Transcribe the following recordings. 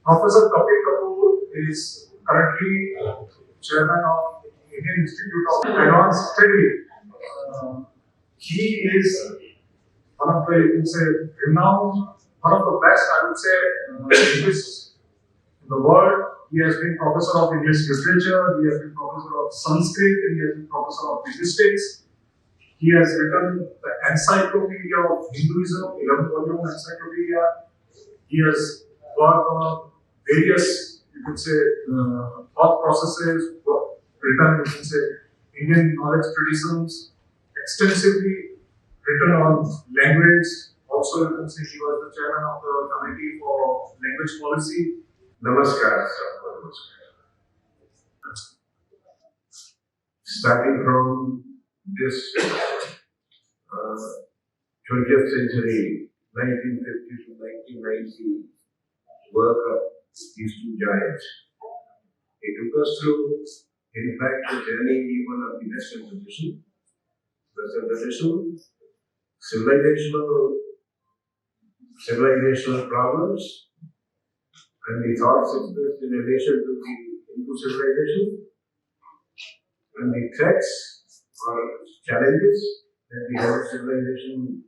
Professor Kapil Kapoor is currently chairman of Indian Institute of Advanced Study. He is one of the, you can say, renowned, one of the best, I would say, linguists in the world. He has been professor of English literature, he has been professor of Sanskrit, and he has been professor of linguistics. He has written the Encyclopedia of Hinduism, 11-volume encyclopedia. He has worked on various, you could say, thought processes, written, you can say, Indian knowledge traditions, extensively written on language. Also, you can say he was the chairman of the Committee for Language Policy. Namaskar, sir. Starting from this 20th century, 1950 to 1990, work of these two giants, it took us through, in fact, the journey even of the Western tradition, civilizational problems, and the thoughts expressed in relation to the Hindu civilization, and the threats or challenges that the Hindu civilization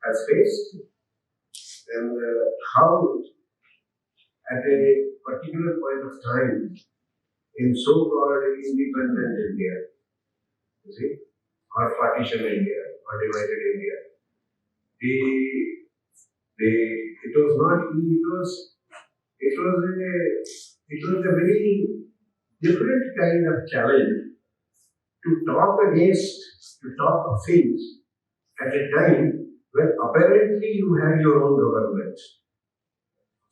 has faced, and how at a particular point of time in so-called independent India, you see, or partition India, or divided India, it was not easy, it was a very different kind of challenge to talk of things at a time when apparently you had your own government.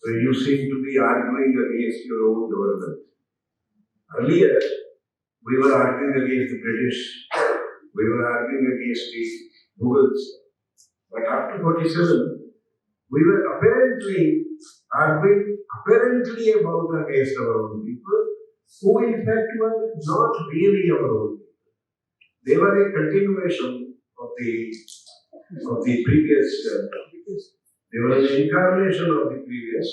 So you seem to be arguing against your own government. Earlier, we were arguing against the British, we were arguing against the Mughals, but after 47, we were apparently arguing about against our own people, who in fact were not really our own people. They were a continuation of the previous, they were an incarnation of the previous,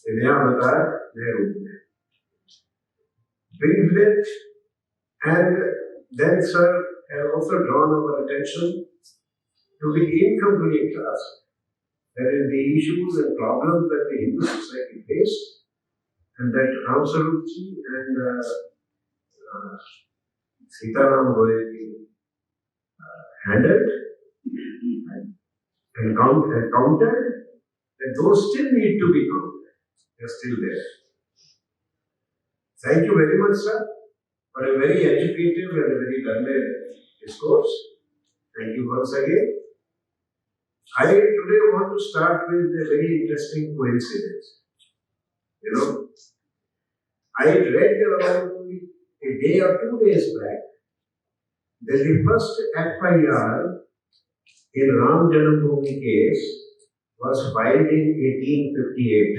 in Naya Avatar, Naya Roop mein. Brings it, and then sir has also drawn our attention to the incomplete task. That is the issues and problems that the Hindu society faced, and that Ram Sarup ji and Sitaram Goyal handled and countered, that those still need to be countered. They are still there. Thank you very much, sir, for a very educative and a very learned discourse. Thank you once again. I today want to start with a very interesting coincidence. You know, I read around a day or 2 days back that the first FIR in Ram Janambhoomi case was filed in 1858,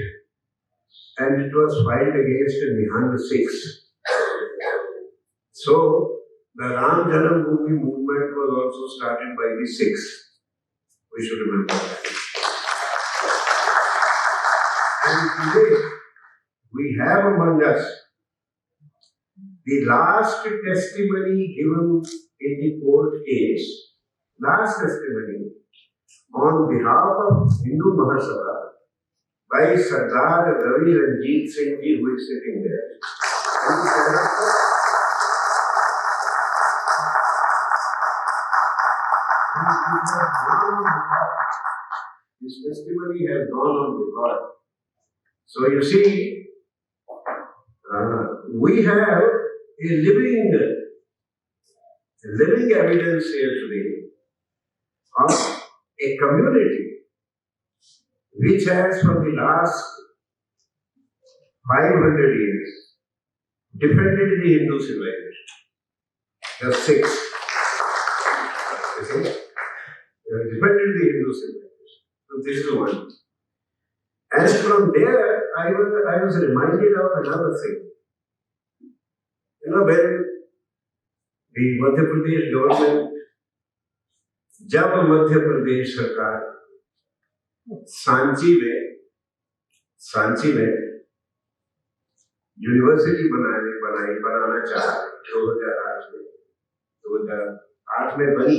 and it was filed against Nihang VI. So the Ram Janambhoomi movement was also started by the Sikhs. We should remember that. And today, we have among us the last testimony given in the court case, last testimony on behalf of Hindu Mahasabha by Sardar Ravi Ranjit Singh ji, who is sitting there. His testimony has gone on record. So you see, we have a living evidence here today of a community which has for the last 500 years defended the Hindu civilization. The Sikhs, you see, defended the Hindu civilization. So this is one. And from there, I was reminded of another thing. You know, when the Madhya Pradesh government, जब मध्य प्रदेश सरकार सांची में सांची में university बनाना चाहा 2008 में 2008 में बनी,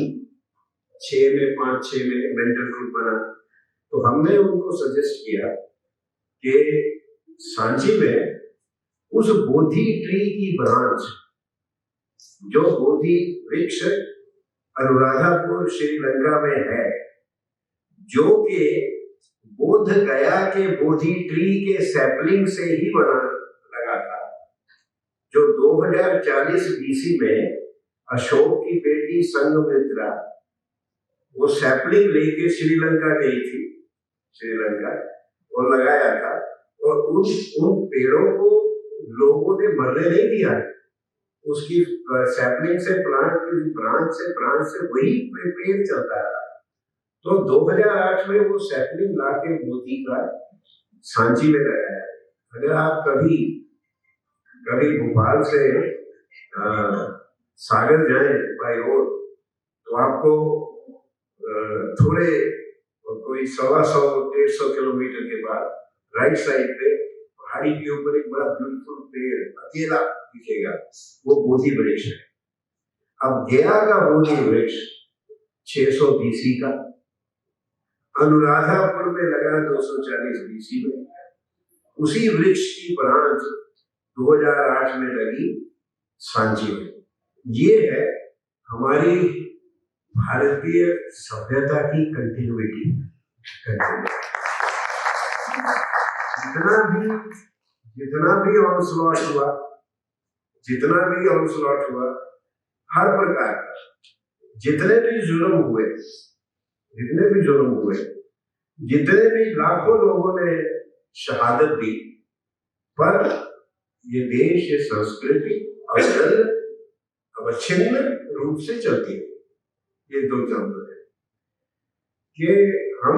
5-6 में mental group बना। तो हमने उनको सजेस्ट किया कि सांची में उस बोधि ट्री की ब्रांच, जो बोधि वृक्ष अनुराधापुर श्रीलंका में है, जो कि बोध गया के बोधि ट्री के सैपलिंग से ही बना लगा था, जो 2040 बीसी में अशोक की बेटी संघमित्रा वो सैपलिंग लेके श्रीलंका गई थी, श्रीलंका, और लगाया था। और उन पेड़ों को लोगों ने मरने नहीं दिया, उसकी सैपलिंग से ब्रांच से वही पेड़ चलता रहा। तो 2008 में वो सैपलिंग लाके मोदी का सांची में लगाया। अगर आप कभी भोपाल से सागर जाएं बाय रोड, तो आपको थोड़े कोई 125-150 किलोमीटर के बाद राइट साइड पे पहाड़ी के ऊपर एक बड़ा ब्यूटीफुल पेड़ अकेला दिखेगा, वो बोधि वृक्ष है। अब गया का बोधि वृक्ष 600 बीसी का, अनुराधापुर में लगा 240 बीसी में। उसी वृक्ष की ब्रांच 2008 में लगी सांची में। ये है हमारी भारतीय सभ्यता की कंटिन्यूटी। जितना भी ऑनस्लॉट हुआ, हर प्रकार का, जितने भी जुल्म हुए, जितने भी लाखों लोगों ने शहादत दी, पर ये देश, ये संस्कृति अवच्छिन्न रूप से चलती है। ये दो एग्जाम्पल है कि हम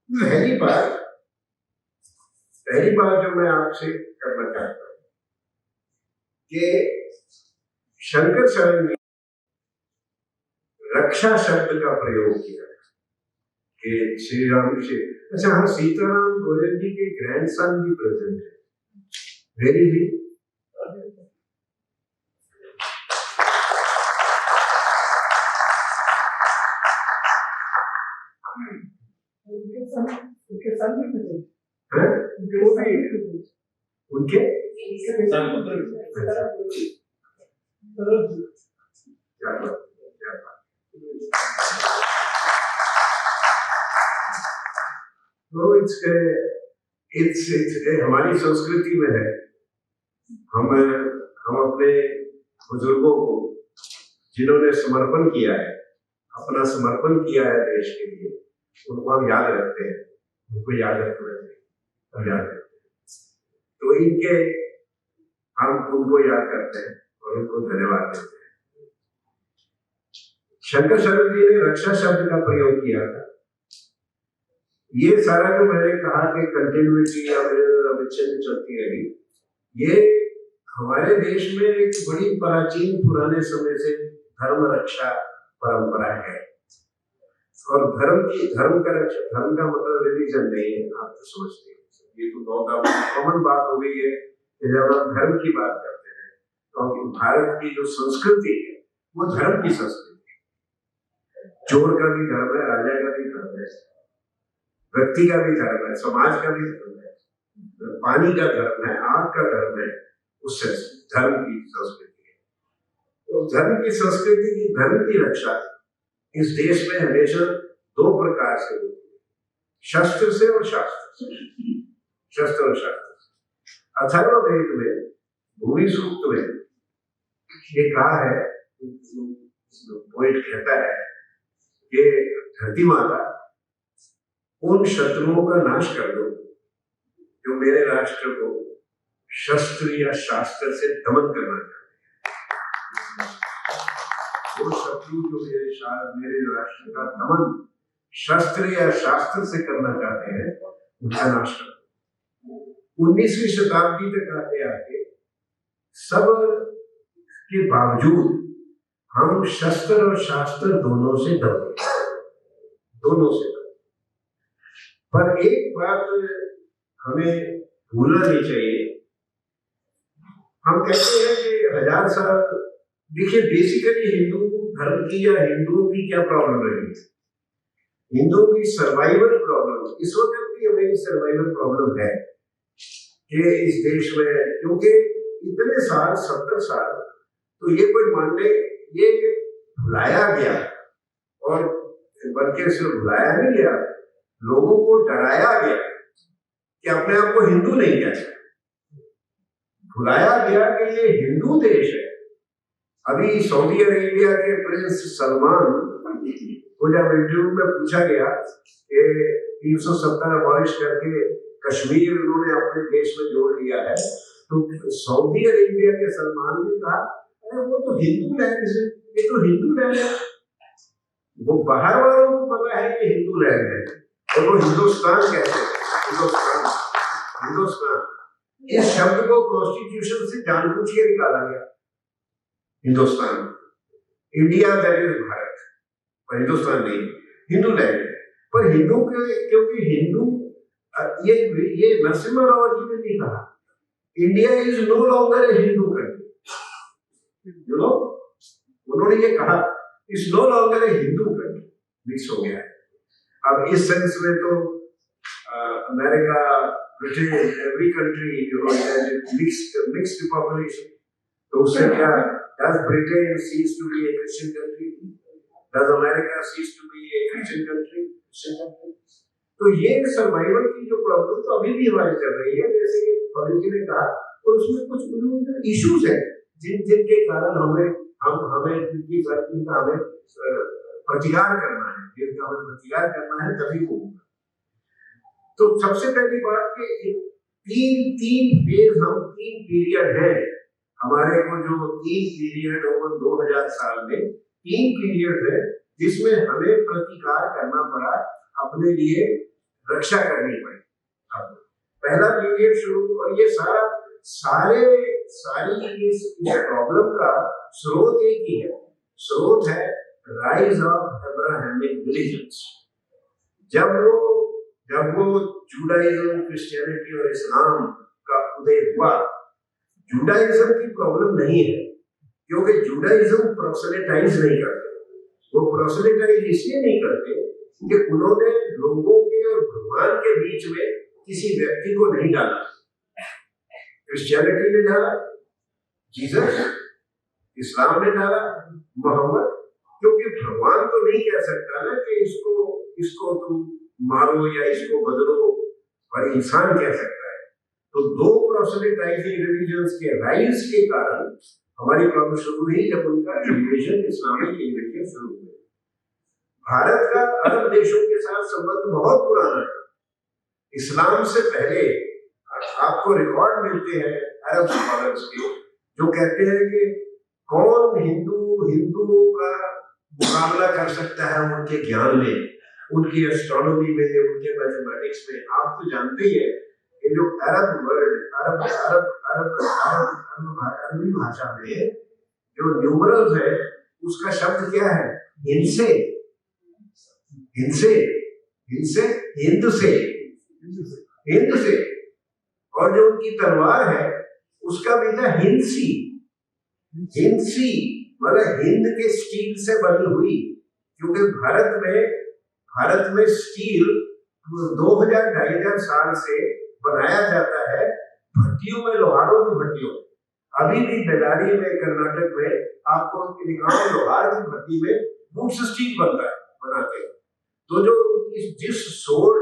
पहली बात जो मैं आपसे करना चाहता हूं कि शंकर शरण ने रक्षा शब्द का प्रयोग किया कि श्री राम से। अच्छा हाँ, सीताराम गोयल जी के ग्रैंडसन भी प्रेजेंट है। वेरी जी उनके हमारी संस्कृति में है। हम अपने बुजुर्गों को, जिन्होंने समर्पण किया है, अपना समर्पण किया है देश के लिए, उनको हम याद रखते हैं, उनको याद रखते हैं। तो हम उनको याद करते हैं और उनको धन्यवाद देते हैं। शंकर शरण जी ने रक्षा शब्द का प्रयोग किया था। ये सारा जो मैंने कहा कि कंटिन्यूटी या अविच्छिन्न चलती रही, ये हमारे देश में एक बड़ी प्राचीन पुराने समय से धर्म रक्षा परंपरा है। और धर्म का मतलब रिलीजन नहीं है, आप तो समझते हैं। ये तो बहुत कॉमन बात हो गई है कि जब हम धर्म की बात करते हैं तो भारत की जो संस्कृति है वो धर्म की संस्कृति है। चोर का भी धर्म है, राजा का भी धर्म है, व्यक्ति का भी धर्म है, समाज का भी धर्म है, पानी का धर्म है, आग का धर्म है। उससे धर्म की संस्कृति है। तो धर्म की संस्कृति की, धर्म की रक्षा इस देश में हमेशा दो प्रकार से होती है, शस्त्र से और शास्त्र से। शस्त्र और शास्त्र से। अथर्ववेद में, भूमि सूक्त में ये कहा है, पोएट कहता है कि धरती माता, उन शत्रुओं का नाश कर दो जो मेरे राष्ट्र को शस्त्र या शास्त्र से दमन करना चाहते हैं। वो शत्रु जो मेरे राष्ट्र का दमन शस्त्र या शास्त्र से करना चाहते हैं, उनका नाश कर दो। 19वीं शताब्दी तक आते सब के बावजूद हम शस्त्र और शास्त्र दोनों से दबे। पर एक बात हमें भूलना नहीं चाहिए। हम कहते हैं कि 1000 साल, देखिए बेसिकली हिंदू धर्म की या हिंदुओं की क्या प्रॉब्लम रही है? हिंदुओं की सर्वाइवल प्रॉब्लम, इस वक्त भी हमें सर्वाइवल प्रॉब्लम है कि इस देश में, क्योंकि इतने साल 70 साल तो ये कोई मान ले, ये भुलाया गया, और बल्कि सिर्फ भुलाया नहीं गया, लोगों को डराया गया कि अपने आप को हिंदू नहीं कहते, भुलाया गया कि ये हिंदू देश है। अभी सऊदी अरेबिया के प्रिंस सलमान को जब इंटरव्यू में पूछा गया कि 370 अबॉलिश करके कश्मीर उन्होंने अपने देश में जोड़ लिया है, तो सऊदी अरेबिया के सलमान ने कहा, अरे वो तो हिंदू लैंड है, ये तो हिंदू लैंड है। वो बाहर वालों को पता है कि हिंदू लैंड है, और वो हिंदुस्तान कहते हैं, हिंदुस्तान, हिंदुस्तान। इस शब्द को कॉन्स्टिट्यूशन से जानबूझ के निकाला गया, Hindustan, India that is Bharat, और हिंदुस्तान नहीं, हिंदू लैंड है। पर हिंदू के, क्योंकि हिंदू, ये नरसिम्हा राव जी ने भी कहा, India is no longer a Hindu country, you know, उन्होंने ये कहा, is no longer a Hindu country, mix हो गया है। अब इस सेंस में तो America, Britain, every country, you know, mixed population, तो उससे क्या, does Britain cease to be a Christian country? Does America cease to be a Christian country? तो ये सर्वाइवल की जो प्रॉब्लम तो अभी भी हमारी चल रही है, जैसे कि फौजी जी ने कहा, और उसमें कुछ इश्यूज है जिनके कारण हमें प्रतिकार करना है, जिनका हमें प्रतिकार करना है, तभी वो होगा। तो सबसे पहली बात कि तीन फेज, हम 3 पीरियड है हमारे को, जो 3 पीरियड ओवर 2000 साल में 3 पीरियड है जिसमें हमें प्रतिकार करना पड़ा, अपने लिए रक्षा करनी पड़ी। पहला पीरियड शुरू, और ये सारी इस प्रॉब्लम का स्रोत एक ही है, स्रोत है राइज ऑफ अब्राहमिक रिलीजन्स। जब वो जुडाइज्म, क्रिश्चियनिटी और इस्लाम का उदय हुआ, जुडाइज्म की प्रॉब्लम नहीं है, क्योंकि जुडाइज्म प्रोसेलिटाइज नहीं करते, वो प्रोसेलिटाइज इसलिए नहीं करते कि उन्होंने लोगों के और भगवान के बीच में किसी व्यक्ति को नहीं डाला। क्रिश्चियनिटी ने डाला जीसस, इस्लाम ने डाला मोहम्मद, क्योंकि भगवान तो नहीं कह सकता ना कि इसको तुम मारो या इसको बदलो, और इंसान कह सकता है। तो 2 प्रोसेलिटाइजिंग रिलीजन्स के राइज के कारण हमारी प्रॉब्लम शुरू हुई, जब उनका इन्वेजन, इस्लामिक इन्वेजन शुरू हुआ। भारत का अरब देशों के साथ संबंध बहुत पुराना है। इस्लाम से पहले आपको रिकॉर्ड मिलते हैं अरब स्कॉलर्स के, जो कहते हैं कि कौन हिंदुओं का मुकाबला कर सकता है उनके ज्ञान में, उनकी एस्ट्रोनॉमी में, उनके मैथमेटिक्स में। आप तो जानते ही हैं, ये जो अरब वर्ड, अरबी भाषा में जो न्यूमरल्स है, उसका शब्द क्या है? हिंद से, और जो उनकी तलवार है उसका भी था हिंसी, मतलब हिंद के स्टील से बनी हुई, क्योंकि भारत में स्टील 2000-2500 साल से बनाया जाता है भट्टियों में, लोहारों की भट्टियों। अभी भी बेलारी में, कर्नाटक में आपको लोहार की भट्टी में वुड स्टील बनाते हैं। तो जो जिस सोर्ड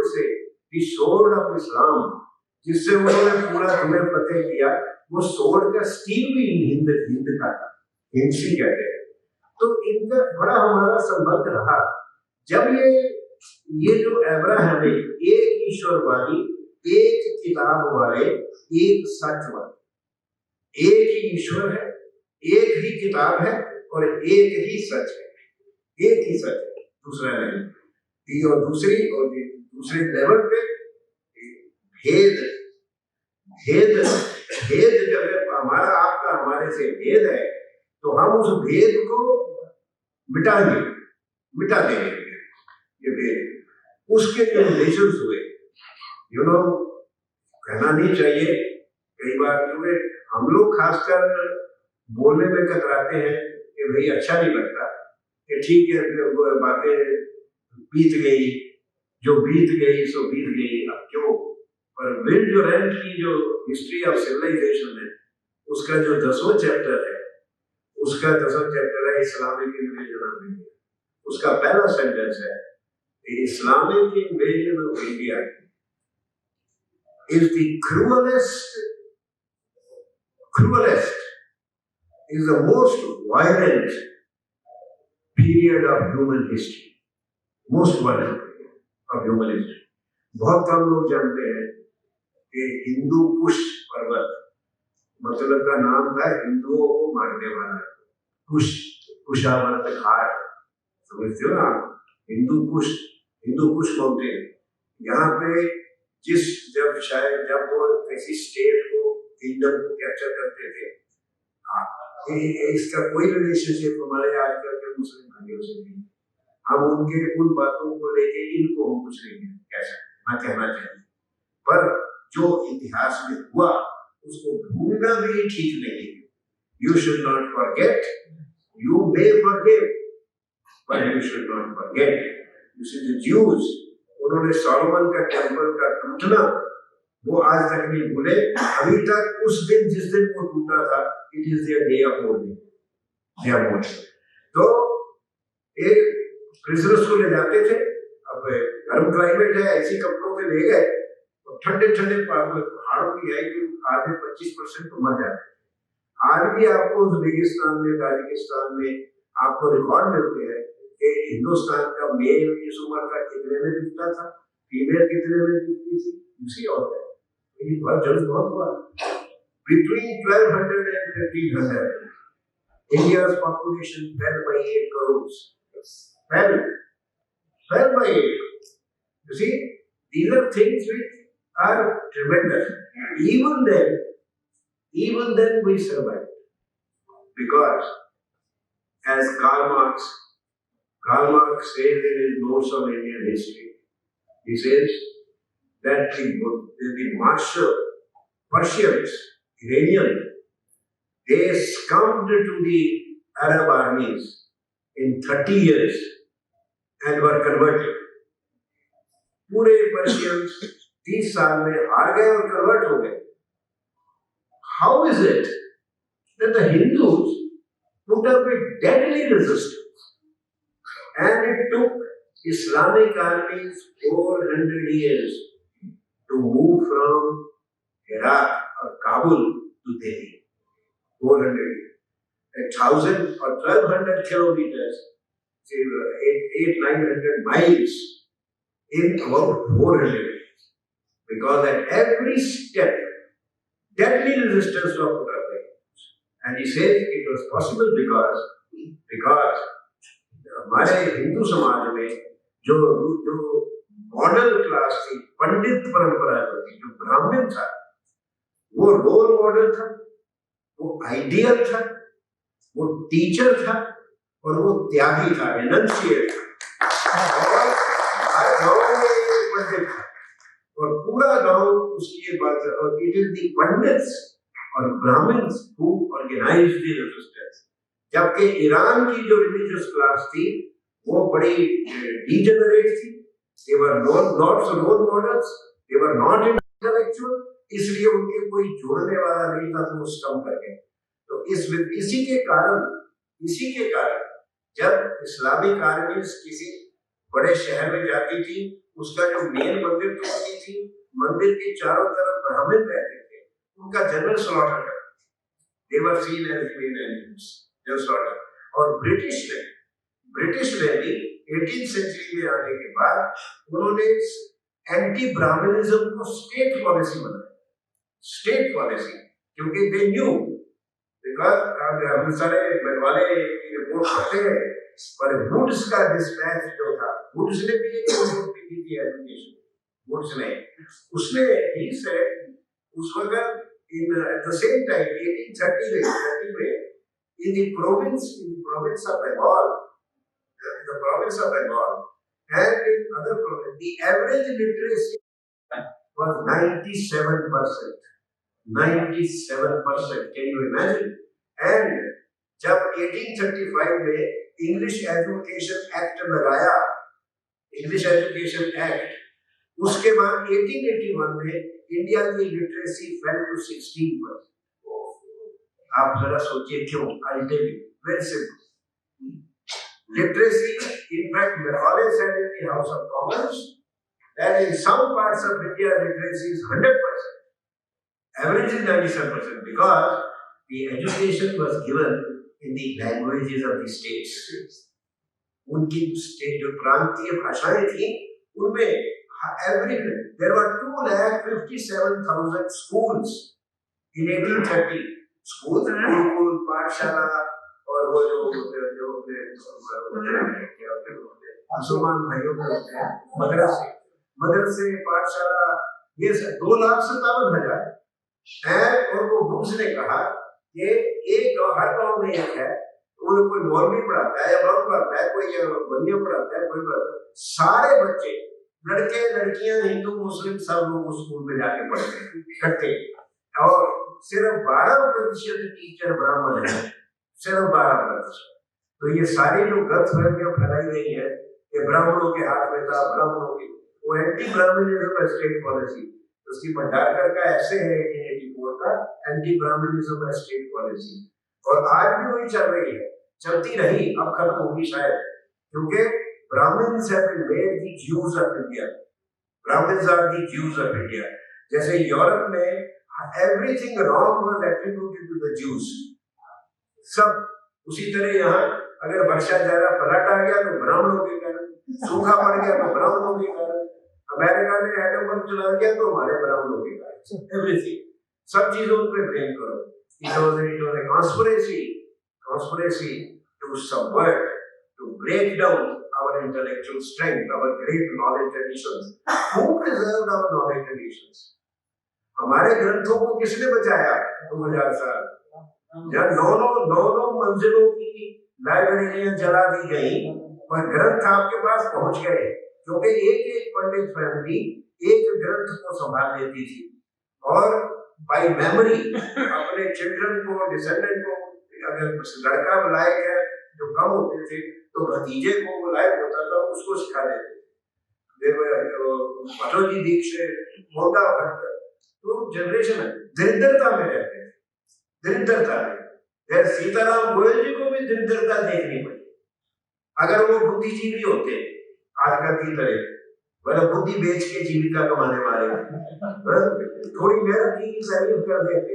ऑफ इस्लाम, जिससे उन्होंने पूरा तुम्हें फतेह किया, वो सोर्ड का स्टील भी हिंद का था, हिंसी कहते हैं। तो इनका बड़ा हमारा संबंध रहा। जब ये जो अब्राहमिक, एक ईश्वरवादी, एक किताब वाले, एक सच वाले, एक ही ईश्वर है, एक ही किताब है और एक ही सच है, एक ही सच है, दूसरा नहीं। और दूसरे लेवल पे भेद जब हमारा आपका हमारे से भेद है, तो हम उस भेद को मिटा देंगे। ये भेद, उसके जो रिलेशंस हुए, कहना नहीं चाहिए कई बार, क्योंकि हम लोग खासकर बोलने में कतराते हैं कि भाई अच्छा नहीं लगता कि ठीक है वो बातें बीत गई, जो बीत गई सो बीत गई, अब क्यों। पर विल ड्यूरेंट की जो हिस्ट्री ऑफ सिविलाइजेशन है उसका जो 10वां चैप्टर है, उसका 10वां चैप्टर है इस्लामिक इन्वेजन ऑफ इंडिया। उसका पहला सेंटेंस है Islamic invasion of India is the cruelest, is the most violent period of human history, most violent period of human history। बहुत कम लोग जानते हैं कि हिंदू कुश पर्वत, मतलब का नाम था हिंदुओं को मारने वाला कुश, कुशावर्त घाट, समझते हो ना, हिंदू कुश माउंटेन। यहाँ पे जब वो किसी स्टेट को, किंगडम को कैप्चर करते थे, इसका कोई रिलेशनशिप हमारे आजकल के मुस्लिम भाइयों से नहीं। हम उनके उन बातों को लेके इनको हम कुछ नहीं कैसा कहना चाहिए, पर जो इतिहास में हुआ उसको भूलना भी ठीक नहीं है। You should not forget, you may forgive but you should not forget. You see the Jews, उन्होंने सोलोमन का टेंपल का टूटना वो आज तक नहीं भूले, अभी तक उस दिन जिस दिन वो टूटा था, it is their day of morning. तो एक प्रिजनर्स को ले जाते थे, अब गर्म क्लाइमेट है, ऐसी कपड़ों में ले गए तो ठंडे ठंडे पहाड़ों की है कि आधे 25% तो मर जाते। आज भी आपको उज़्बेकिस्तान में, ताजिकिस्तान में आपको रिकॉर्ड मिलते हैं कि हिंदुस्तान का मेल इस उम्र का कितने में दिखता था, फीमेल कितने में दिखती थी, उसी और है। ये बहुत जल्द बहुत हुआ। Between 1200 and 1500, India's population fell by 8 crores. Fell by 8. You see, these are things which are tremendous. Even then we survived. Because as Karl Marx says in his notes on Indian history, he says that the martial Persians, Iranians, they succumbed to the Arab armies in 30 years and were converted. पूरे Persians 30 साल में हार गए और convert हो गए। How is it that the Hindus put up a deadly resistance and it took Islamic armies 400 years to move from Iraq or Kabul to Delhi? 400 years. 1,000 or 1,200 kilometers, say 800-900 miles in about 400 years. Because at every step, deadly resistance was put up there. And he says it was possible because हमारे हिंदू समाज में जो model class थी, पंडित परंपरा जो थी, जो ब्राह्मण था, वो रोल मॉडल था, वो आइडियल था, वो टीचर था और वो त्यागी था, एनंशिएट था। और हर गांव में एक पंडित था और पूरा गांव उसकी बात, और इट इज द पंडित्स और Brahmins who organised the resistance. जबकि ईरान की जो रिलीजियस क्लास थी वो बड़ी डिजेनरेट थी, they were not role models, they were not intellectual, इसलिए उनके कोई जोड़ने वाला नहीं था, तो वो स्टम कर गए। तो इसी के कारण जब इस्लामिक आर्मीज किसी बड़े शहर में जाती थी, उसका जो मेन मंदिर तोड़ती थी, मंदिर के चारों तरफ ब्राह्मण रहते थे, उनका जनरल स्लॉटर करते थे। They were seen as the main enemies, general slaughter. और ब्रिटिश ने भी 18th सेंचुरी में आने के बाद उन्होंने एंटी ब्राह्मणिज्म को स्टेट पॉलिसी बनाया, स्टेट पॉलिसी, क्योंकि दे न्यू, बिकॉज सारे बंटवारे की रिपोर्ट करते हैं, पर वुड्स का डिस्पैच जो था, वुड्स ने भी एक रिपोर्ट की थी एजुकेशन, वुड्स ने, उसने ही से उस वक्त at the same time 1830 में in the province of Bengal, the province of Bengal and in other provinces, the average literacy was 97%. 97%. Can you imagine? And जब 1835 में इंग्लिश एजुकेशन एक्ट लगाया, इंग्लिश एजुकेशन एक्ट, उसके बाद 1881 में India की literacy fail to 16%. आप जरा सोचिए क्यों? I'll tell you. Very simple. Literacy, in fact, Macaulay said in the House of Commons that in some parts of India literacy is 100%. Average is 97% because the education was given in the languages of the states. उनकी state जो प्रांतीय भाषाएं थी उनमें everywhere there were 2,57,000 schools in 1830. schools, Gurukul, पाठशाला और वो जो मुसलमान भाइयों के होते हैं मदरसे पाठशाला, ये 2,57,000 है। और वो बुक्स ने कहा कि एक हर गांव में एक है, वो कोई मौलवी पढ़ाता है या मौलवी पढ़ाता है, कोई बनिया पढ़ाता है, कोई पढ़ाता है, सारे बच्चे लड़के लड़कियां हिंदू मुस्लिम सब लोग उस स्कूल में जाके पढ़ते हैं इकट्ठे, और सिर्फ 12% टीचर ब्राह्मण है, सिर्फ 12%। तो ये सारी जो गलतफहमियां फैलाई गई है कि ब्राह्मणों के हाथ में था, ब्राह्मणों की, वो एंटी ब्राह्मणिज्म स्टेट पॉलिसी, उसकी भंडारकर का ऐसे है 1884 का, एंटी ब्राह्मणिज्म स्टेट पॉलिसी, और आज भी वही चल रही है, चलती रही, अब खत्म होगी शायद, क्योंकि Brahmins have been made the Jews of India, Brahmins are the Jews of India. जैसे यूरोप में everything wrong was attributed to the Jews, सब उसी तरह यहाँ अगर वर्षा ज्यादा फ्लड आ गया तो ब्राह्मणों के कारण, सूखा पड़ गया तो ब्राह्मणों के कारण, अमेरिका ने एटम बम चला दिया तो हमारे ब्राह्मणों के कारण, एवरीथिंग, सब चीजों पे ब्लेम करो। It was a conspiracy to subvert, to break down our intellectual strength, our great knowledge traditions. Who preserved our knowledge traditions? हमारे ग्रंथों को किसने बचाया 2000 साल? जब नौ मंजिलों की लाइब्रेरियां जला दी गई, पर ग्रंथ आपके पास पहुंच गए, क्योंकि एक पंडित फैमिली एक ग्रंथ को संभाल लेती थी, और बाय मेमोरी अपने चिल्ड्रन को, डिसेंडेंट को, अगर लड़का लायक है जो कम होते थे तो भतीजे को वो लायक होता था, उसको सिखा देते थे। भटोजी दीक्षित, मोटा भट्ट, तो जनरेशन दरिद्रता में रहते हैं, दरिद्रता में। सीताराम गोयल जी को भी दरिद्रता देखनी पड़ी, अगर वो बुद्धिजीवी होते आजकल की तरह, मतलब बुद्धि बेच के जीविका कमाने वाले, थोड़ी मेहनत की तारीफ कर देते,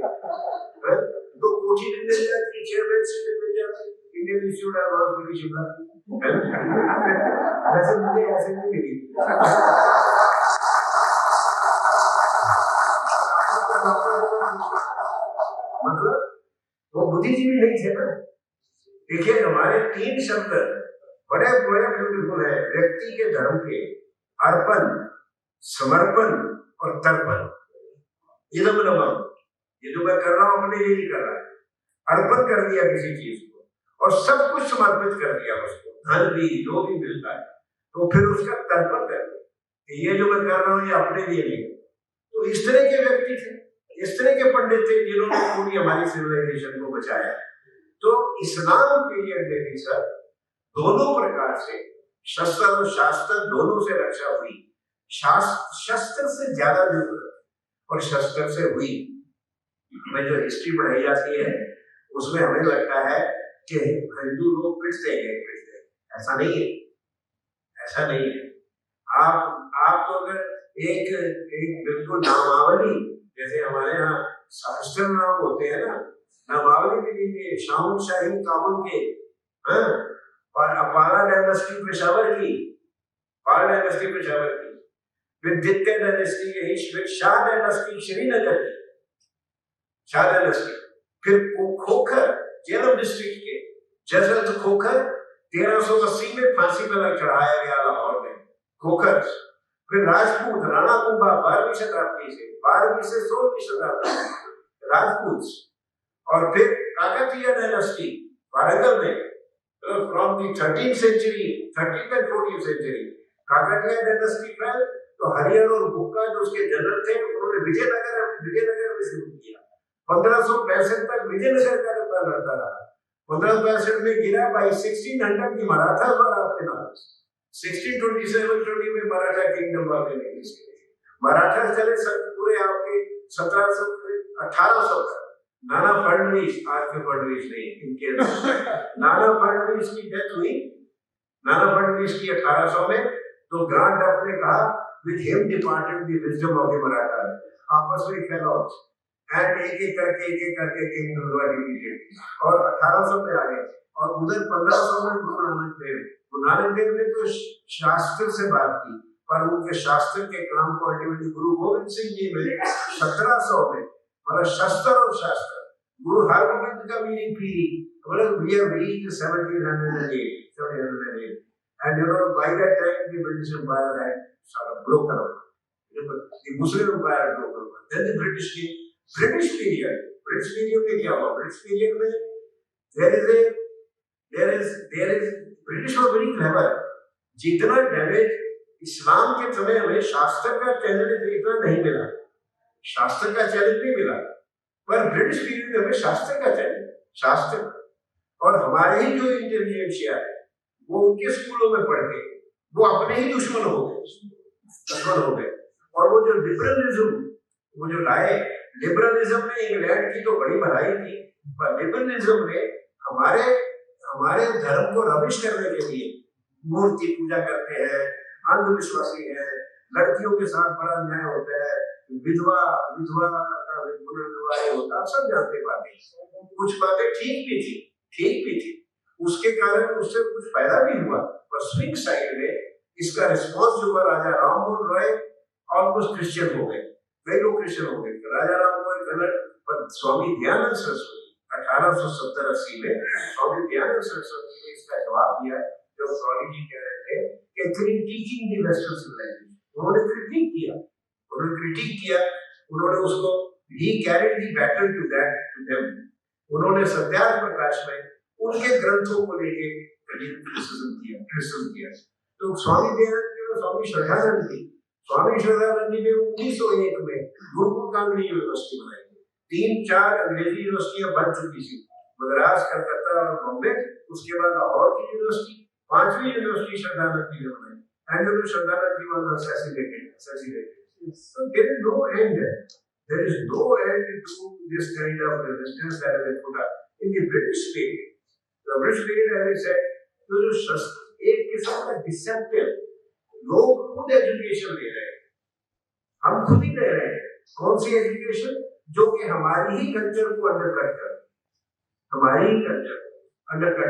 तो कोठी भी मिल जाती, चेयरमैनशिप भी मिल जाती, Indian institute of mass Shimla, वैसे मुझे ऐसे नहीं मिली। मतलब वो बुद्धिजीवी नहीं थे ना। देखिए हमारे 3 शब्द बड़े बड़े ब्यूटीफुल है व्यक्ति के धर्म के: अर्पण, समर्पण और तर्पण। ये जो मैं कर रहा हूं अपने लिए नहीं कर रहा, अर्पण कर दिया किसी चीज को और सब कुछ समर्पित कर दिया उसको, धन भी जो भी मिलता है, तो फिर उसका तर्पण कर दिया, ये जो मैं कर रहा हूं ये अपने लिए नहीं। तो इस तरह के व्यक्ति थे, इस तरह के पंडित थे जिन्होंने पूरी हमारी सिविलाइजेशन को बचाया। तो इस्लाम पीरियड में भी सर दोनों प्रकार से, शस्त्र और शास्त्र दोनों से रक्षा हुई। शस्त्र से ज्यादा जरूरत और शस्त्र से हुई। में जो हिस्ट्री पढ़ाई जाती है उसमें हमें लगता है कि हिंदू लोग पिटते हैं, ऐसा नहीं है, ऐसा नहीं है। आप तो अगर एक बिल्कुल नामावली, जैसे हमारे यहाँ सहस्त्र नाम होते हैं ना, नामावली भी लीजिए, शाहुन शाही काबुल के, पाला डायनेस्टी पेशावर की, फिर दित्य डायनेस्टी यही, शाह डायनेस्टी श्रीनगर की, शाह डायनेस्टी, फिर खोखर जेलम डिस्ट्रिक्ट के जसवंत खोखर 1380 में फांसी पर चढ़ाया गया लाहौर में, खोखर। फिर राजपूत राणा कुंभा 12वीं शताब्दी से 16वीं शताब्दी राजपूत, और फिर काकतीय डायनेस्टी वारंगल में, from the 13th century, 13th and 14th century, Kakatiya dynasty fell, तो हरिहर और बुक्का जो उसके जनरल थे उन्होंने विजयनगर में शुरू किया। 1565 तक विजयनगर का डब्बा लड़ता रहा। 1565 में गिरा बाई 1600 की मराठा द्वारा आपके नाम। 1627 में मराठा किंगडम वाले मराठा चले पूरे आपके 1700 1800 तक। नाना फडणवीस, आज के फडणवीस नहीं, इनके नाना फडणवीस की डेथ हुई। नाना फडणवीस की 1800 में। तो ग्रांड डफ ने कहा with him departed the wisdom of the Marathas, आपस में fell out and एक करके किंग डिवीजन और 1800 में आ गए। और उधर 1500 में गुरु नानक देव ने तो शास्त्र से बात की, पर उनके शास्त्र के काम को अल्टीमेटली गुरु गोविंद सिंह जी ने 1700 में, मतलब शस्त्र और शास्त्र, गुरु हरगोविंद का मीनिंग पीढ़ी, मतलब we are reached 1708 and you know by that time the British Empire had sort of broken up. The Muslim Empire had broken up. Then the British came. British period में क्या हुआ? British period में there is British was very clever. जितना damage इस्लाम के समय में शास्त्र का चैलेंज इतना नहीं मिला, शास्त्र का चैलेंज नहीं मिला, पर ब्रिटिश पीरियड में हमें शास्त्र का चैलेंज, शास्त्र। और हमारे ही जो इंटेलिजेंसिया है वो उनके स्कूलों में पढ़ के वो अपने ही दुश्मन हो गए। और वो जो लिबरलिज्म वो जो लाए, लिबरलिज्म ने इंग्लैंड की तो बड़ी भलाई थी, पर लिबरलिज्म ने हमारे धर्म को रविश करने के लिए मूर्ति पूजा करते हैं, अंधविश्वासी है, लड़कियों के साथ बड़ा अन्याय होता है, विधवा का पुनर्विवाह होता, सब जानते बातें। कुछ बातें ठीक भी थी, उसके कारण उससे कुछ फायदा भी हुआ, पर स्विंग साइड में इसका रिस्पॉन्स जो राजा राममोहन रॉय ऑलमोस्ट क्रिश्चियन हो गए, कई लोग क्रिश्चियन हो गए। राजा राममोहन कन्नड़, पर स्वामी दयानंद सरस्वती 1870-80 में स्वामी दयानंद सरस्वती ने इसका जवाब दिया जब स्वामी जी कह रहे थे कि क्रिटिकिंग द वेस्टर्न सिविलाइजेशन। उन्होंने क्रिटिक किया, उन्होंने उसको ही carried the battle to them. उन्होंने सत्याग्रह प्रकाश में उनके ग्रंथों को लेके क्रिटिसिज्म किया। तो स्वामी दयानंद जी और स्वामी श्रद्धानंद जी ने 1901 में गुरुकुल कांगड़ी यूनिवर्सिटी बनाई। 3-4 अंग्रेजी यूनिवर्सिटियां बन चुकी थी, मद्रास, कलकत्ता और बॉम्बे। उसके बाद लाहौर की यूनिवर्सिटी, 5वीं यूनिवर्सिटी श्रद्धानंद जी ने बनाई। And Shraddhanand ji was assassinated. So there is no end to this kind of resistance that has been put up in the British period. The British period, as I said, तो जो शस्त्र एक किस्म का डिसेप्टिव, लोग खुद एजुकेशन ले रहे हैं, हम खुद ही ले रहे हैं। कौन सी एजुकेशन? जो कि हमारी ही कल्चर को अंडरकट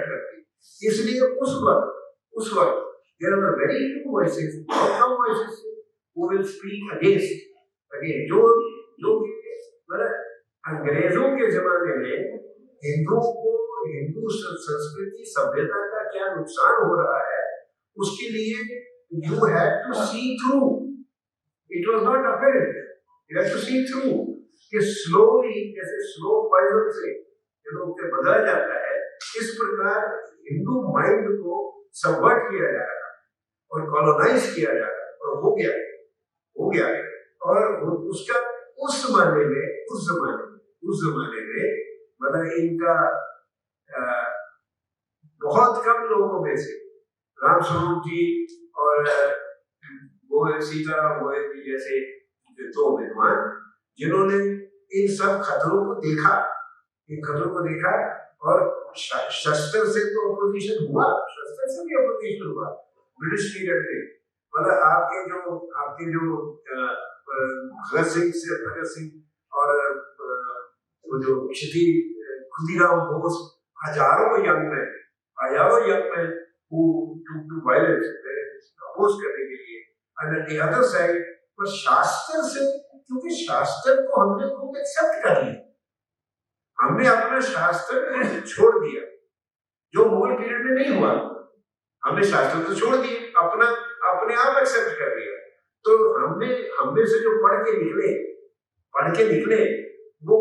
करती। इसलिए उस वक्त there were very few voices, some voices who will speak against जो मतलब अंग्रेजों के जमाने में हिंदुओं को, हिंदू संस्कृति सभ्यता का क्या नुकसान हो रहा है, उसके लिए you had to see through. It was not apparent. You had to see through. कि slowly, जैसे slow poison से लोगों के बदला जाता है, इस प्रकार हिंदू माइंड को सबवर्ट किया जा रहा है और कॉलोनाइज किया जा रहा है, और हो गया। और उसका उस जमाने में मतलब इनका बहुत कम लोगों में से रामस्वरूप जी और सीताराम गोयल जी जैसे 2 विद्वान जिन्होंने इन सब खतरों को देखा, और शस्त्र से तो अपोजिशन हुआ, ब्रिटिश पीरियड में। मतलब आपके जो भगत सिंह और वो जो खुदीराम बोस, हजारों young man who took violence oppose करने के लिए, and the other side, पर शास्त्र से, क्योंकि शास्त्र को हमने खुद एक्सेप्ट कर लिया, हमने अपना शास्त्र छोड़ दिया, जो मुगल पीरियड में नहीं हुआ। हमने शास्त्र तो छोड़ दिए, अपने आप एक्सेप्ट कर लिया। तो हमने से जो पढ़ के निकले वो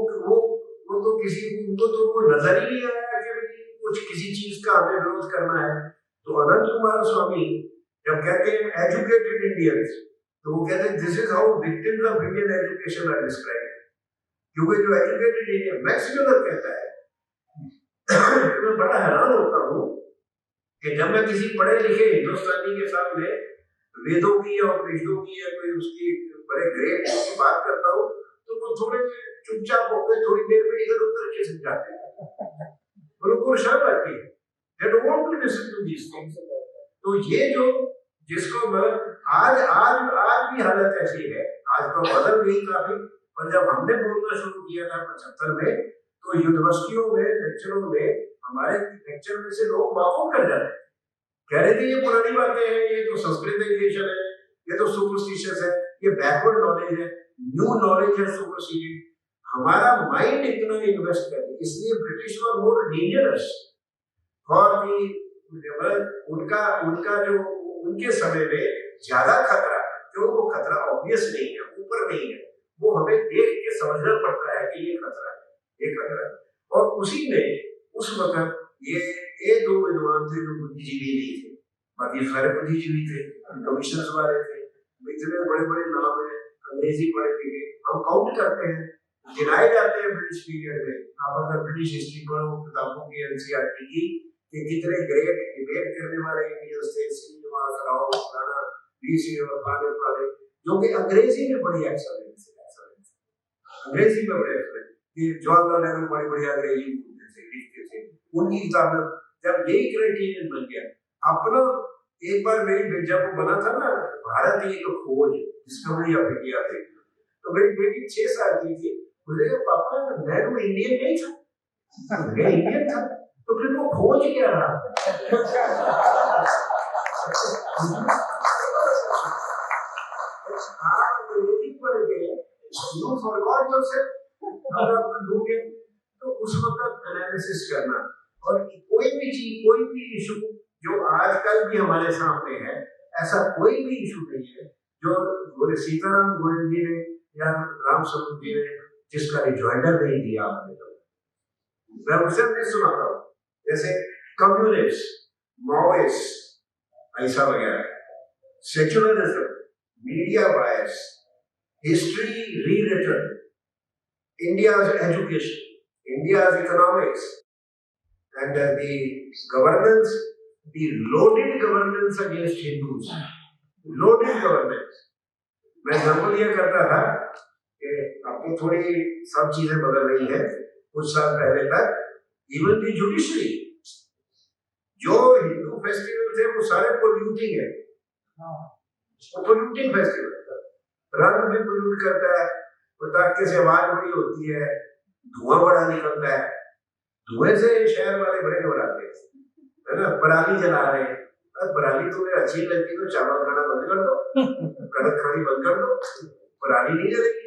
तो किसी को तो वो नजर ही नहीं आया कि कुछ किसी चीज का हमें विरोध करना है। तो अनंत कुमार स्वामी जब कहते हैं एजुकेटेड इंडियंस, तो वो कहते हैं this is how victims of Indian education are described, क्योंकि जो एजुकेटेड इंडियन मैक्स वेलर कहता है मैं बड़ा हैरान होता हूँ कि जब मैं किसी पढ़े लिखे हिंदुस्तानी के सामने वेदों की या उपनिषदों की या कोई उसकी बड़े ग्रेट की बात करता हूँ तो वो थोड़े चुपचाप होकर थोड़ी देर में इधर उधर के समझ जाते हैं, उनको शर्म आती है, they don't want to listen to these things। तो ये जो जिसको मैं आज आज आज भी हालत ऐसी है, आज तो बदल गई काफी, पर जब हमने बोलना शुरू किया था 75 में तो यूनिवर्सिटियों में लेक्चरों में हमारे लेक्चर में से लोग वाकआउट कर जाते हैं, कह रहे थे ये पुरानी बातें हैं, ये तो संस्कृतिजाइजेशन है, ये तो सुपरस्टिशियस है, ये बैकवर्ड नॉलेज है, न्यू नॉलेज है सुपरसीडेड। हमारा माइंड इतना इन्वेस्ट करे, इसलिए British were more dangerous for the, उनका उनका जो उनके समय में ज्यादा खतरा, जो वो खतरा ऑब्वियस नहीं है, ऊपर नहीं है, वो हमें देख के समझना पड़ता है कि ये खतरा है, ये खतरा है। और उसी में उस वक्त ये दो विद्वान थे जो बुद्धिजीवी नहीं थे, बाकी सारे बुद्धिजीवी थे, कमिश्नर्स वाले थे, इतने बड़े बड़े नाम है, अंग्रेजी पढ़े लिखे, हम काउंट करते हैं, गिनाए जाते हैं ब्रिटिश पीरियड में। आप अगर ब्रिटिश हिस्ट्री पढ़ो किताबों की एनसीईआरटी की, कि कितने ग्रेट डिबेट करने वाले इंडियंस थे, श्रीनिवास राव, राणा वीसी और पानिक वाले, जो कि अंग्रेजी में बड़ी एक्सेलेंस है, अंग्रेजी में बड़े एक्सेलेंट, कि जवाहरलाल नेहरू बड़ी बड़ी अंग्रेजी बोलते थे, लिखते थे, उनकी किताबें। जब यही क्राइटेरियन बन गया, अपना एक बार मेरी बेटा को बना था ना भारत की एक खोज, डिस्कवरी ऑफ इंडिया थे, तो मेरी बेटी 6 साल की थी, मुझे कहा पापा नेहरू इंडियन नहीं था, मैं इंडियन था, तो फिर वो खोज क्या रहा? आप अंग्रेजी पढ़ के यू फॉरगॉट योरसेल्फ, अगर आप ढूंढे तो उस वक्त एनालिसिस करना, और कोई भी चीज, कोई भी इशू जो आजकल भी हमारे सामने है, ऐसा कोई भी इशू नहीं है जो सीताराम गोयल जी ने या राम स्वरूप जी ने जिसका रिजॉइंडर नहीं दिया आपने। तो मैं उसे नहीं सुनाता हूँ, जैसे कम्युनिस्ट, माओइस्ट, ऐसा वगैरह, secularism, media bias, history rewritten, India's education, India's economics, and the governance, the loaded governance against Hindus, loaded governance। मैं एग्जाम्पल ये करता था कि अब तो थोड़ी सब चीजें बदल रही हैं, कुछ साल पहले तक इवन दी जुडिशरी, जो हिंदू फेस्टिवल थे वो सारे पोल्यूटिंग है, पोल्यूटिंग फेस्टिवल, रंग भी पोल्यूट करता है, पटाखे से आवाज बड़ी होती है, धुआं बड़ा निकलता है, धुएं से शहर वाले बड़े घबराते हैं, है ना, पराली जला रहे हैं, पराली तुम्हें अच्छी लगती तो चावल खाना बंद कर दो, कनक खानी बंद कर दो, पराली नहीं जलेगी।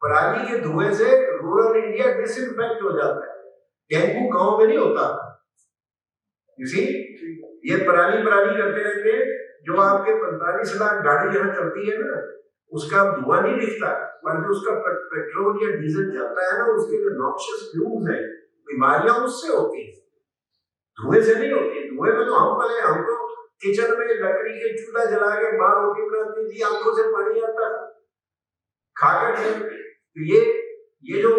पराली के धुएं से रूरल इंडिया डिसइंफेक्ट हो जाता है, डेंगू गांव में नहीं होता। इसी ये पराली करते रहते हैं, जो आपके 45 लाख गाड़ी यहाँ चलती है ना, उसका धुआं नहीं दिखता, पर जो उसका पेट्रोल या डीजल चलता है ना, उसके जो नॉक्शियस फ्यूम्स है, बीमारियां उससे होती है, धुएं से नहीं होती। धुएं में तो हम पहले, हम तो किचन में लकड़ी के चूल्हा जला के माँ रोटी बनाती थी, आंखों से पानी आता था खाकर। तो ये जो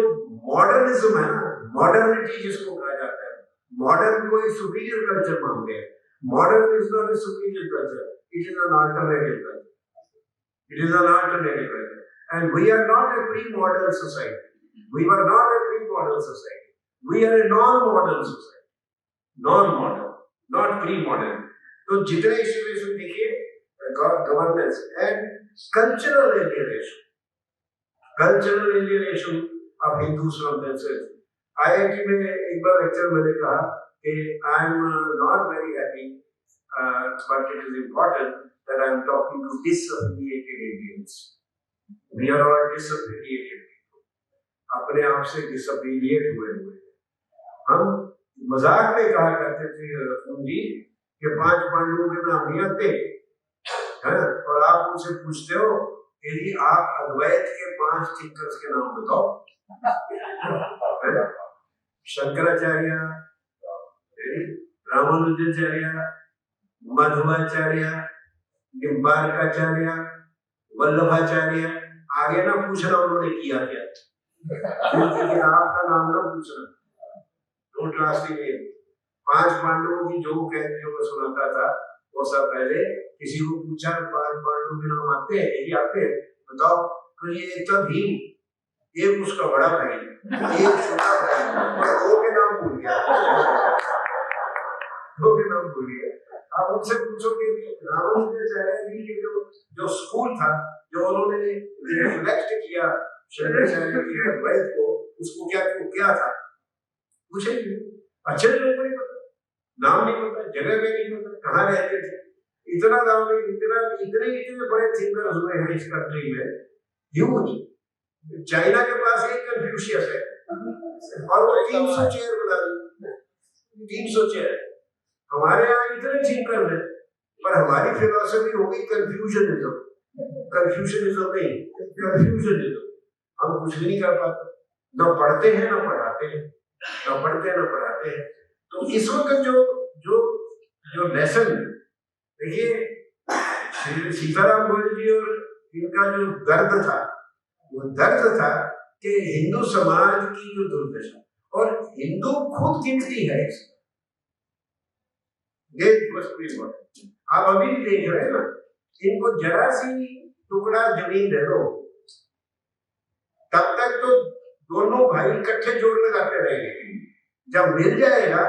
मॉडर्निज्म है ना, मॉडर्निटी जिसको कहा जाता है, मॉडर्न को एक सुपीरियर कल्चर मानते हैं। Modern is not a superior culture, it is an alternative culture, it is an alternative culture, and we are not a pre-modern society, we were not a pre-modern society, we are a non-modern society, non-modern, not pre-modern। तो जितने इश्यूएशन देखिए, governance and cultural alienation of Hindus from themselves. IIT में एक बार lecture मैंने कहा कि I am not very happy, but it is important that I am talking to disaffiliated Indians. We are all disaffiliated people, अपने आप से डिसएफिलिएट हुए। हम मजाक में कहा करते थे रतन जी कि 5 पांडवों के नाम नहीं आते हैं, और आप उनसे पूछते हो यदि आप अद्वैत के 5 थिंकर्स के नाम बताओ, शंकराचार्य, रामानुजाचार्य, मध्वाचार्य, निम्बार्काचार्य, वल्लभाचार्य आगे ना पूछना उन्होंने किया क्या, क्योंकि आपका नाम ना पूछना। Don't ask me. 5 पांडवों की जो कहतियों को सुनाता था वो सब पहले किसी को पूछा 5 पांडवों के नाम आते हैं, यही आते हैं, बताओ। तो ये एक था भीम, एक उसका बड़ा भाई, एक छोटा भाई, और 2 के नाम भूल गया, 2 के नाम भूल गया। आप उनसे पूछो कि रामानुजाचार्य जी के जो स्कूल था, जो उन्होंने रिफ्लेक्ट किया शंकराचार्य की अद्वैत को, उसको क्या था पूछेंगे। अच्छे लोगों को नहीं पता, नाम नहीं पता, जगह पे नहीं पता, कहाँ रहते थे। इतना गाँव में इतने बड़े थिंकर्स हुए हैं इस कंट्री में, ह्यूज। चाइना के पास एक कन्फ्यूशियस है और वो 300 चेयर बना दी, 300 चेयर। हमारे यहाँ इतने थिंकर हैं, पर हमारी फिलोसफी हो गई कंफ्यूजनिज्म। कंफ्यूजनिज्म नहीं, कंफ्यूजनिज्म। हम कुछ भी नहीं कर पाते, न पढ़ते हैं न पढ़ाते हैं, न पढ़ते न पढ़ाते हैं। तो इस वक्त जो लेसन देखिए, सीताराम गोयल जी और इनका जो दर्द था, वो दर्द था कि हिंदू समाज की जो दुर्दशा, और हिंदू खुद गिनती है आप अभी भी देख रहे हैं ना, इनको जरा सी टुकड़ा जमीन दे दो, तब तक तो दोनों भाई इकट्ठे जोर लगाते रहेंगे। जब मिल जाएगा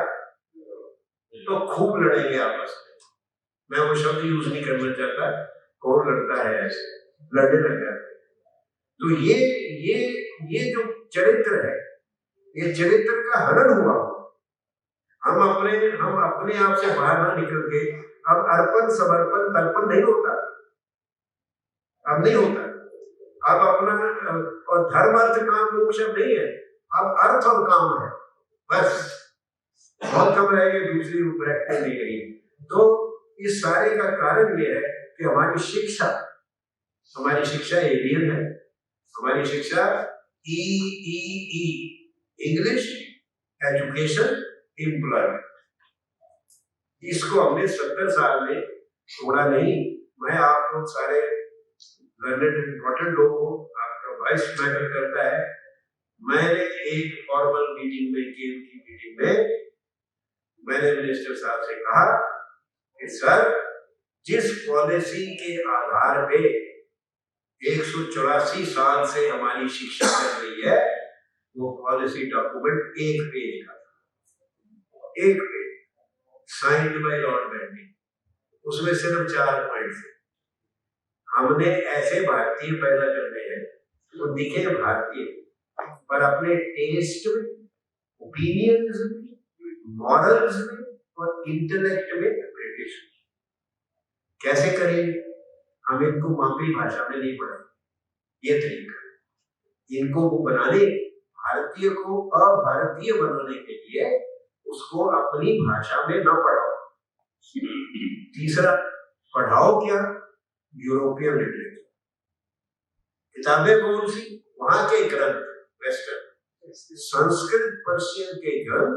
तो खूब लड़ेंगे आपस में। मैं वो शब्द यूज नहीं करना चाहता, कौन लड़ता है ऐसे, लड़ने लग जाते। तो ये जो चरित्र है, ये चरित्र का हनन हुआ। हम अपने आप से बाहर ना निकल के अब अर्पण समर्पण तर्पण नहीं होता, अब नहीं होता। अब अपना और धर्म अर्थ काम मोक्ष नहीं है, अब अर्थ और काम है बस। बहुत कम रह गए, दूसरी प्रैक्टिस नहीं रही। तो इस सारे का कारण ये है कि हमारी शिक्षा एलियन है। हमारी शिक्षा ई इंग्लिश एजुकेशन एम्प्लॉयमेंट, इसको हमने 70 साल में छोड़ा नहीं। मैं आप लोग सारे लर्नेड इम्पोर्टेंट लोग हो, आपका वॉइस मैटर करता है। मैंने एक फॉर्मल मीटिंग में, केम की मीटिंग में, मैंने मिनिस्टर साहब से कहा कि सर, जिस पॉलिसी के आधार पे 184 साल से हमारी शिक्षा चल रही है, वो पॉलिसी डॉक्यूमेंट 1 पेज का था, 1 page, signed by Lord Bentinck. उसमें सिर्फ 4 पॉइंट थे। हमने ऐसे भारतीय पैदा करने हैं, वो दिखे भारतीय, पर अपने टेस्ट में, ओपिनियंस में, मॉरल्स में और इंटेलेक्ट में ब्रिटिश। कैसे करेंगे? हम इनको मातृभाषा में नहीं पढ़ाएंगे, ये तरीका। इनको वो बनाने, भारतीय को अभारतीय बनाने के लिए उसको अपनी भाषा में न पढ़ाओ। तीसरा, पढ़ाओ क्या? European literature. किताबें कौन सी? वहां के ग्रंथ, वेस्टर्न। संस्कृत पर्शियन के ग्रंथ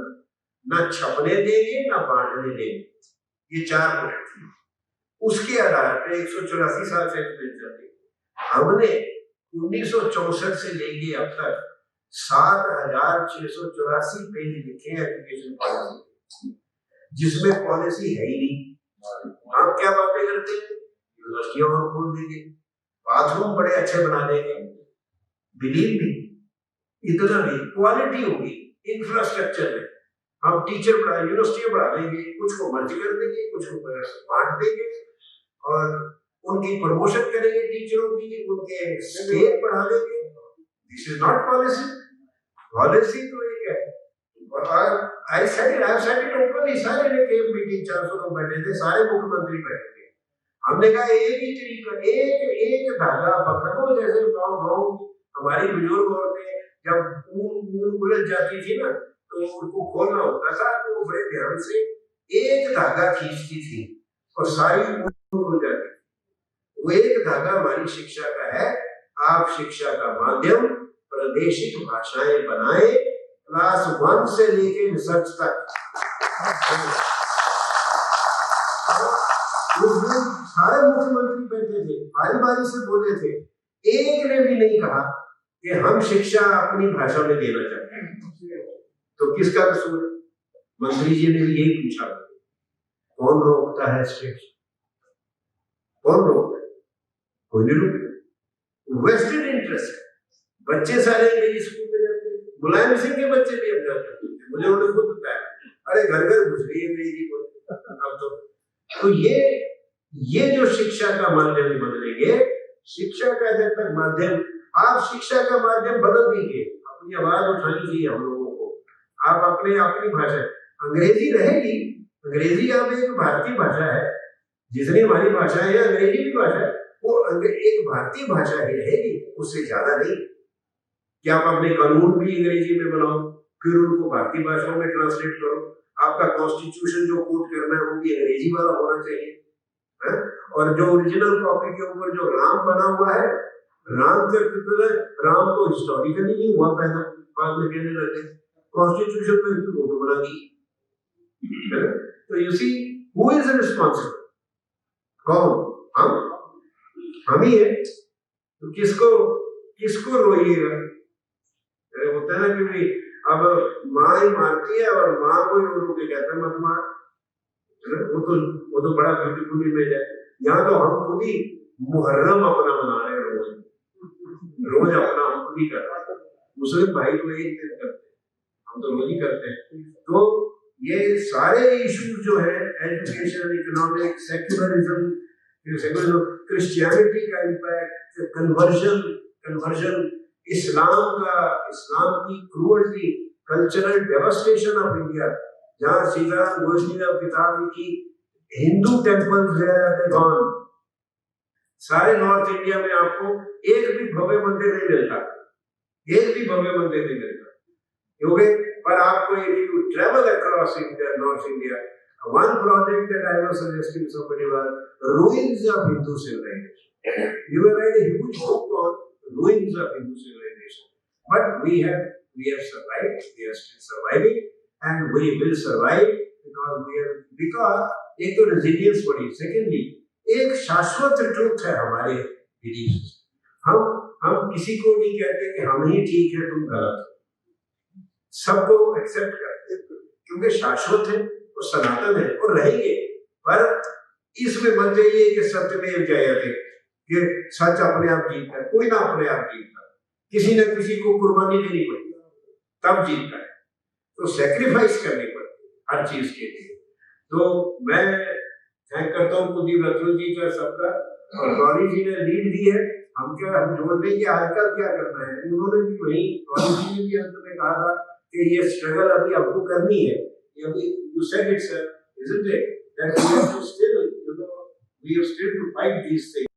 न छपने देंगे न बांटने देंगे। ये 4 पॉइंट थे। उसके आधार पर 184 साल से हमने 1964 से लेके अब तक 7684 पेज लिखे हैं एजुकेशन पॉलिसी, जिसमें पॉलिसी है ही नहीं। आप क्या बातें करते हैं? यूनिवर्सिटियों को खोल देंगे, बाथरूम बड़े अच्छे बना देंगे, बिलीव मी, इतना भी क्वालिटी होगी इंफ्रास्ट्रक्चर में। हम टीचर बढ़ा, यूनिवर्सिटी बढ़ा देंगे, कुछ को मर्ज कर देंगे, कुछ को बांट देंगे, और उनकी प्रमोशन करेंगे टीचरों की, उनके स्केल बढ़ा देंगे। This is not policy. Policy तो एक है। आई सेड इट ओपनली, सारे ने केम मीटिंग 400 लोग बैठे थे, सारे मुख्यमंत्री बैठे थे। हमने कहा एक ही तरीका, एक धागा पकड़ो। जैसे गाँव हमारी बुजुर्ग औरतें जब ऊन उलझ जाती थी ना, तो उनको खोलना होता था, तो वो बड़े ध्यान से एक धागा खींचती थी और सारी ऊन उलझ जाती। वो एक धागा हमारी शिक्षा का है। आप शिक्षा का माध्यम प्रादेशिक भाषाएं बनाए, क्लास 1 से लेके रिसर्च तक। सारे मुख्यमंत्री बैठे थे, बारी बारी से बोले थे, एक ने भी नहीं कहा कि हम शिक्षा अपनी भाषा में देना चाहते हैं। तो किसका कसूर? मंत्री जी ने भी यही पूछा, कौन रोकता है स्टेट? कौन रोकता है? कोई नहीं रोकता। वेस्टेड इंटरेस्ट है। बच्चे सारे अंग्रेजी स्कूल में जाते हैं, मुलायम सिंह के बच्चे भी अब जाते हैं, मुझे उन्होंने खुद बताया, अरे घर घर घुस रही है अंग्रेजी बोलते अब तो ये जो शिक्षा का माध्यम बदलेंगे, शिक्षा का जब तक माध्यम, आप शिक्षा का माध्यम बदल दीजिए, अपनी आवाज उठानी चाहिए हम लोगों को, आप अपनी भाषा, अंग्रेजी रहेगी, अंग्रेजी अब एक भारतीय भाषा है, जितनी हमारी भाषा है अंग्रेजी भी भाषा है, वो एक भारतीय भाषा ही रहेगी, उससे ज्यादा नहीं। कि आप अपने कानून भी अंग्रेजी में बनाओ, फिर उनको भारतीय भाषाओं में ट्रांसलेट करो, आपका कॉन्स्टिट्यूशन जो कोट करना है वो भी अंग्रेजी वाला होना चाहिए है? और जो ओरिजिनल कॉपी के ऊपर जो राम बना हुआ है, राम तो हिस्टोरिकली नहीं हुआ पैदा, बाद में कहने लगे कॉन्स्टिट्यूशन में इसकी फोटो बना दी। तो you see who is responsible? कौन? हम ही है। तो किसको रोइएगा? होता है ना कि भाई अब माँ ही मारती है और माँ को ही रो के कहता है मत मार, वो तो बड़ा ब्यूटीफुल इमेज है। यहाँ तो हम खुद ही मुहर्रम अपना मना रहे हैं, रोज अपना हम खुद ही कर रहे हैं। मुस्लिम भाई तो एक दिन करते हैं, हम तो रोज ही करते हैं। तो ये सारे इश्यूज जो है, एजुकेशन, इकोनॉमिक, सेक्युलरिज्म, क्रिश्चियनिटी का इम्पैक्ट, कन्वर्जन, इस्लाम की cruelty, cultural devastation of India, जहां सीताराम घोष ने किताब लिखी, हिंदू टेम्पल्स वेयर गॉन, सारे नॉर्थ इंडिया में आपको एक भी भव्य मंदिर नहीं मिलता, क्योंकि पर आपको if you travel across India, North India, one project that I was suggesting somebody was ruins of Hindu civilization. You will write a huge book on ruins of Hindu civilization. But we have survived, we are still surviving, and we will survive because एक तो resilience बढ़ी, secondly एक शाश्वत truth है हमारे beliefs। हम किसी को नहीं कहते कि हम ही ठीक है तुम गलत, सबको एक्सेप्ट करते क्योंकि शाश्वत है और सनातन है और रहेंगे। पर इसमें मत जाइए कि सत्यमेव जयते, कि सच अपने आप जीतता है, कोई ना अपने आप जीतता, किसी न किसी को कुर्बानी देनी पड़ती तब जीतता है। तो सैक्रिफाइस करनी पड़ती हर चीज के लिए। तो मैं थैंक करता हूँ कुलदीप रतुल जी का सबका, और गौरी जी ने लीड दी है। हम जोड़ दें कि आजकल क्या करना है, उन्होंने भी वही, गौरी जी ने भी अंत में कहा था कि ये स्ट्रगल अभी आपको करनी है। अभी you said it, sir, isn't it? That we have to still, we have still to fight these things.